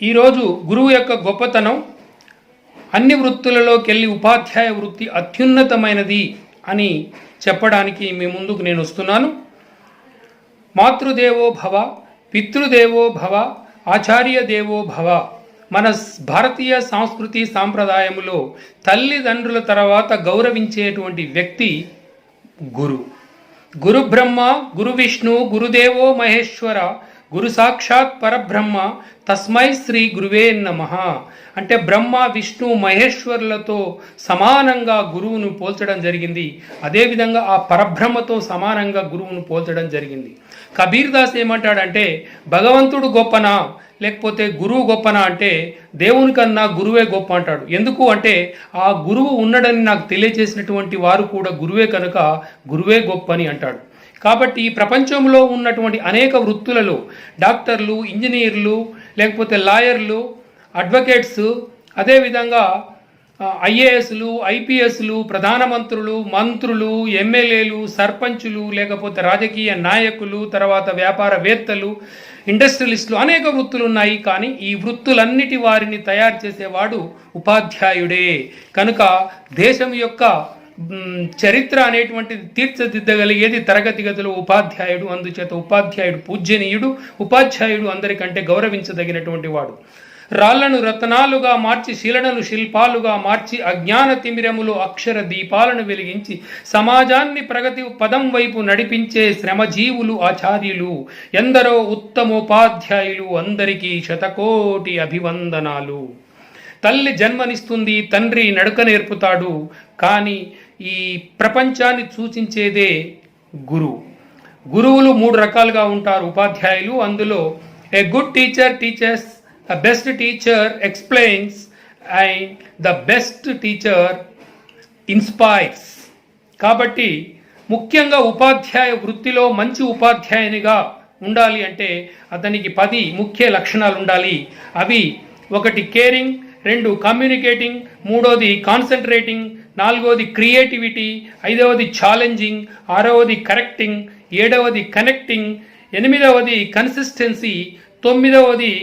ఈరోజు గురువు యొక్క గొప్పతనం అన్ని వృత్తులలోకెళ్ళి ఉపాధ్యాయ వృత్తి అత్యున్నతమైనది అని చెప్పడానికి మీ ముందుకు నేను వస్తున్నాను. మాతృదేవో భవ, పితృదేవో భవ, ఆచార్య దేవో భవ. మన భారతీయ సంస్కృతి సాంప్రదాయములో తల్లిదండ్రుల తర్వాత గౌరవించేటువంటి వ్యక్తి గురువు. గురు బ్రహ్మ, గురు విష్ణు, గురుదేవో మహేశ్వర, గురు సాక్షాత్ పరబ్రహ్మ, తస్మై శ్రీ గురువే నమః. అంటే బ్రహ్మ, విష్ణు, మహేశ్వరులతో సమానంగా గురువును పోల్చడం జరిగింది. అదేవిధంగా ఆ పరబ్రహ్మతో సమానంగా గురువును పోల్చడం జరిగింది. కబీర్ దాస్ ఏమంటాడంటే, భగవంతుడు గొప్పనా లేకపోతే గురువు గొప్పనా అంటే దేవుని కన్నా గురువే గొప్ప అంటాడు. ఎందుకు అంటే ఆ గురువు ఉన్నాడని నాకు తెలియజేసినటువంటి వారు కూడా గురువే కనుక గురువే గొప్ప అని అంటాడు. కాబట్టి ఈ ప్రపంచంలో ఉన్నటువంటి అనేక వృత్తులలో డాక్టర్లు, ఇంజనీర్లు, లేకపోతే లాయర్లు, అడ్వకేట్స్, అదేవిధంగా ఐఏఎస్లు, ఐపీఎస్లు, ప్రధానమంత్రులు, మంత్రులు, ఎమ్మెల్యేలు, సర్పంచులు, లేకపోతే రాజకీయ నాయకులు, తర్వాత వ్యాపారవేత్తలు, ఇండస్ట్రియలిస్టులు, అనేక వృత్తులు ఉన్నాయి. కానీ ఈ వృత్తులన్నిటి వారిని తయారు చేసేవాడు ఉపాధ్యాయుడే. కనుక దేశం యొక్క చరిత్ర అనేటువంటిది తీర్చిదిద్దగలిగేది తరగతి గదిలో ఉపాధ్యాయుడు. అందుచేత ఉపాధ్యాయుడు పూజ్యనీయుడు, ఉపాధ్యాయుడు అందరికంటే గౌరవించదగినటువంటి వాడు. రాళ్లను రత్నాలుగా మార్చి, శిలలను శిల్పాలుగా మార్చి, అజ్ఞాన తిమిరములో అక్షర దీపాలను వెలిగించి సమాజాన్ని ప్రగతి పదం వైపు నడిపించే శ్రమజీవులు ఆచార్యులు. ఎందరో ఉత్తమోపాధ్యాయులు, అందరికీ శతకోటి అభివందనాలు. తల్లి జన్మనిస్తుంది, తండ్రి నడక నేర్పుతాడు, కానీ ఈ ప్రపంచాన్ని సూచించేదే గురువు. గురువులు 3 రకాలుగా ఉంటారు ఉపాధ్యాయులు. అందులో a good teacher teachers, a best teacher explains, and the best teacher inspires. కాబట్టి ముఖ్యంగా ఉపాధ్యాయ వృత్తిలో మంచి ఉపాధ్యాయునిగా ఉండాలి అంటే అతనికి 10 ముఖ్య లక్షణాలు ఉండాలి. అవి 1 కేరింగ్, 2 కమ్యూనికేటింగ్, 3వది కాన్సన్ట్రేటింగ్, 4వది క్రియేటివిటీ, 5వది ఛాలెంజింగ్, 6వది కరెక్టింగ్, 7వది కనెక్టింగ్, 8వది కన్సిస్టెన్సీ, 9వది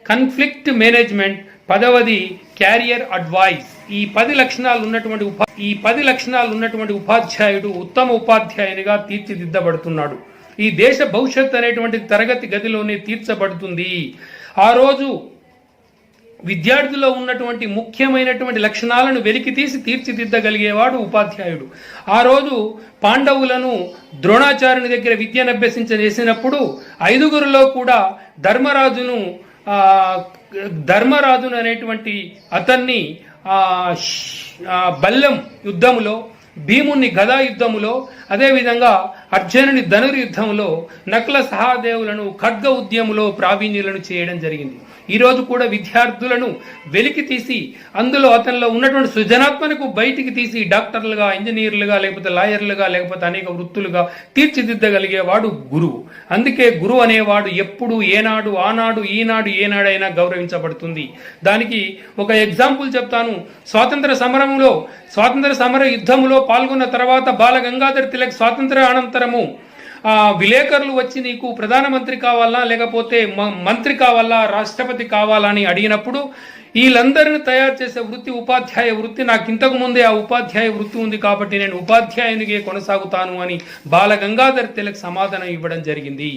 కన్ఫ్లిక్ట్ మేనేజ్మెంట్, 10వది క్యారియర్ అడ్వైస్. ఈ 10 లక్షణాలు ఉన్నటువంటి ఉపాధ్యాయుడు ఉత్తమ ఉపాధ్యాయునిగా తీర్చిదిద్దబడుతున్నాడు. ఈ దేశ భవిష్యత్తు అనేటువంటి తరగతి గదిలోనే తీర్చబడుతుంది. ఆ రోజు విద్యార్థుల్లో ఉన్నటువంటి ముఖ్యమైనటువంటి లక్షణాలను వెలికితీసి తీర్చిదిద్దగలిగేవాడు ఉపాధ్యాయుడు. ఆ రోజు పాండవులను ద్రోణాచార్యుని దగ్గర విద్యను అభ్యసించేసినప్పుడు 5గురిలో కూడా ధర్మరాజును అనేటువంటి అతన్ని బల్లెం యుద్ధములో, భీముని గదా యుద్ధములో, అదేవిధంగా అర్జునుని ధనుర్యుద్ధంలో, నకుల సహదేవులను ఖడ్గ ఉద్యములో ప్రావీణ్యులను చేయడం జరిగింది. ఈరోజు కూడా విద్యార్థులను వెలికి తీసి అందులో అతనిలో ఉన్నటువంటి సృజనాత్మకు బయటికి తీసి డాక్టర్లుగా, ఇంజనీర్లుగా, లేకపోతే లాయర్లుగా, లేకపోతే అనేక వృత్తులుగా తీర్చిదిద్దగలిగేవాడు గురువు. అందుకే గురువు అనేవాడు ఎప్పుడు, ఏనాడు, ఆనాడు, ఈనాడు, ఏనాడైనా గౌరవించబడుతుంది. దానికి ఒక ఎగ్జాంపుల్ చెప్తాను. స్వాతంత్ర సమర యుద్ధములో పాల్గొన్న తర్వాత బాల గంగాధర్ తిలక్ స్వాతంత్ర అనంతరము విలేకరులు వచ్చి నీకు ప్రధానమంత్రి కావాలా, లేకపోతే మంత్రి కావాలా, రాష్ట్రపతి కావాలా అని అడిగినప్పుడు వీళ్ళందరిని తయారు చేసే వృత్తి ఉపాధ్యాయ వృత్తి. నాకు ఇంతకు ముందే ఆ ఉపాధ్యాయ వృత్తి ఉంది కాబట్టి నేను ఉపాధ్యాయునిగే కొనసాగుతాను అని బాల గంగాధర్ తిలక్ సమాధానం ఇవ్వడం జరిగింది.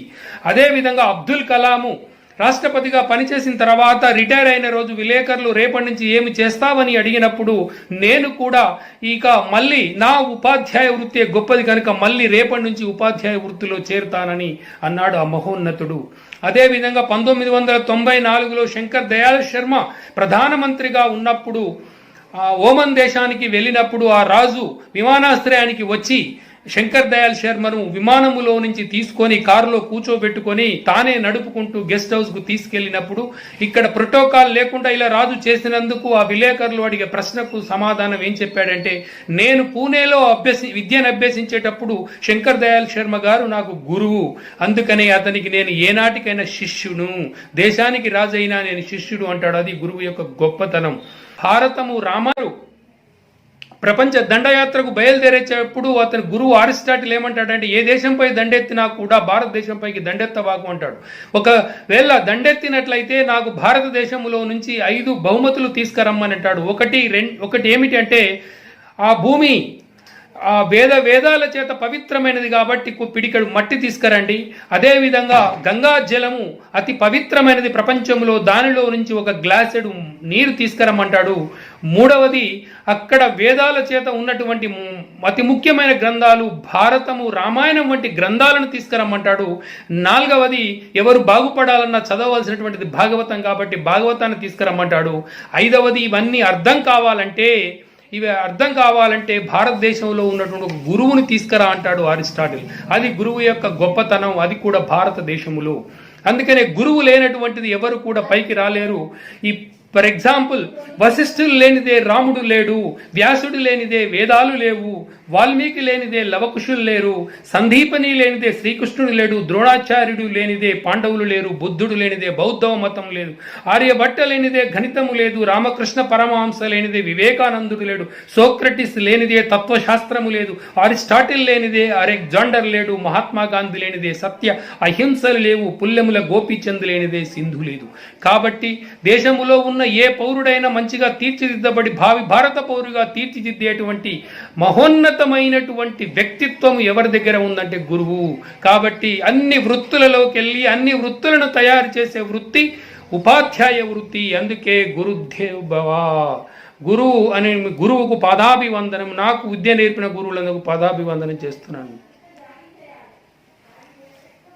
అదేవిధంగా అబ్దుల్ కలాము రాష్ట్రపతిగా పనిచేసిన తర్వాత రిటైర్ అయిన రోజు విలేకరులు రేపటి నుంచి ఏమి చేస్తావని అడిగినప్పుడు నేను కూడా ఇక మళ్ళీ నా ఉపాధ్యాయ వృత్తి గొప్పది కనుక మళ్ళీ రేపటి నుంచి ఉపాధ్యాయ వృత్తిలో చేరుతానని అన్నాడు ఆ మహోన్నతుడు. అదేవిధంగా 1994లో శంకర్ దయాళ్ శర్మ ప్రధానమంత్రిగా ఉన్నప్పుడు ఓమన్ దేశానికి వెళ్ళినప్పుడు ఆ రాజు విమానాశ్రయానికి వచ్చి శంకర్ దయాళ్ శర్మను విమానములో నుంచి తీసుకొని కారులో కూర్చోబెట్టుకొని తానే నడుపుకుంటూ గెస్ట్ హౌస్కు తీసుకెళ్లినప్పుడు ఇక్కడ ప్రోటోకాల్ లేకుండా ఇలా రాజు చేసినందుకు ఆ విలేకరులు అడిగే ప్రశ్నకు సమాధానం ఏం చెప్పాడంటే, నేను పూణేలో విద్యను అభ్యసించేటప్పుడు శంకర్ దయాళ్ శర్మ గారు నాకు గురువు, అందుకనే అతనికి నేను ఏనాటికైనా శిష్యుడు, దేశానికి రాజు అయినా నేను శిష్యుడు అంటాడు. అది గురువు యొక్క గొప్పతనం. భారతము రామారు ప్రపంచ దండయాత్రకు బయలుదేరేటప్పుడు అతని గురువు అరిస్టాటిల్ ఏమంటాడంటే, ఏ దేశంపై దండెత్తినా కూడా భారతదేశంపైకి దండెత్తవాకు అంటాడు. ఒకవేళ దండెత్తినట్లయితే నాకు భారతదేశంలో నుంచి 5 బహుమతులు తీసుకురమ్మని అంటాడు. ఒకటి ఏమిటి అంటే, ఆ భూమి ఆ వేదాల చేత పవిత్రమైనది కాబట్టి పిడికడు మట్టి తీసుకురండి. అదేవిధంగా గంగా జలము అతి పవిత్రమైనది ప్రపంచంలో, దానిలో నుంచి ఒక గ్లాసెడు నీరు తీసుకురమ్మంటాడు. మూడవది, అక్కడ వేదాల చేత ఉన్నటువంటి అతి ముఖ్యమైన గ్రంథాలు భారతము, రామాయణం వంటి గ్రంథాలను తీసుకురమ్మంటాడు. నాలుగవది, ఎవరు బాగుపడాలన్నా చదవలసినటువంటిది భాగవతం కాబట్టి భాగవతాన్ని తీసుకురమ్మంటాడు. ఐదవది, ఇవన్నీ అర్థం కావాలంటే భారతదేశంలో ఉన్నటువంటి ఒక గురువుని తీసుకురా అంటాడు అరిస్టాటిల్. అది గురువు యొక్క గొప్పతనం, అది కూడా భారతదేశంలో. అందుకనే గురువు లేనటువంటిది ఎవరు కూడా పైకి రాలేరు. ఫర్ ఎగ్జాంపుల్, వశిష్ఠులు లేనిదే రాముడు లేడు, వ్యాసుడు లేనిదే వేదాలు లేవు, వాల్మీకి లేనిదే లవకుశులు లేరు, సందీపని లేనిదే శ్రీకృష్ణుడు లేడు, ద్రోణాచార్యుడు లేనిదే పాండవులు లేరు, బుద్ధుడు లేనిదే బౌద్ధ మతం లేదు, ఆర్యభట్ట లేనిదే గణితము లేదు, రామకృష్ణ పరమహంస లేనిదే వివేకానందుడు లేడు, సోక్రటిస్ లేనిదే తత్వశాస్త్రము లేదు, అరిస్టాటిల్ లేనిదే అలెగ్జాండర్ లేడు, మహాత్మా గాంధీ లేనిదే సత్య అహింసలు లేవు, పుల్లెముల గోపీచంద్ లేనిదే సింధు లేదు. కాబట్టి దేశములో ఉన్న ఏ పౌరుడైనా మంచిగా తీర్చిదిద్దబడి భారత పౌరుగా తీర్చిదిద్దేటువంటి మహోన్నతమైనటువంటి వ్యక్తిత్వం ఎవరి దగ్గర ఉందంటే గురువు. కాబట్టి అన్ని వృత్తులలోకి వెళ్ళి అన్ని వృత్తులను తయారు చేసే వృత్తి ఉపాధ్యాయ వృత్తి. అందుకే గురుదేవ్ భవ. గురువుకు పాదాభివందనం. నాకు విద్య నేర్పిన గురువులందుకు పాదాభివందనం చేస్తున్నాను.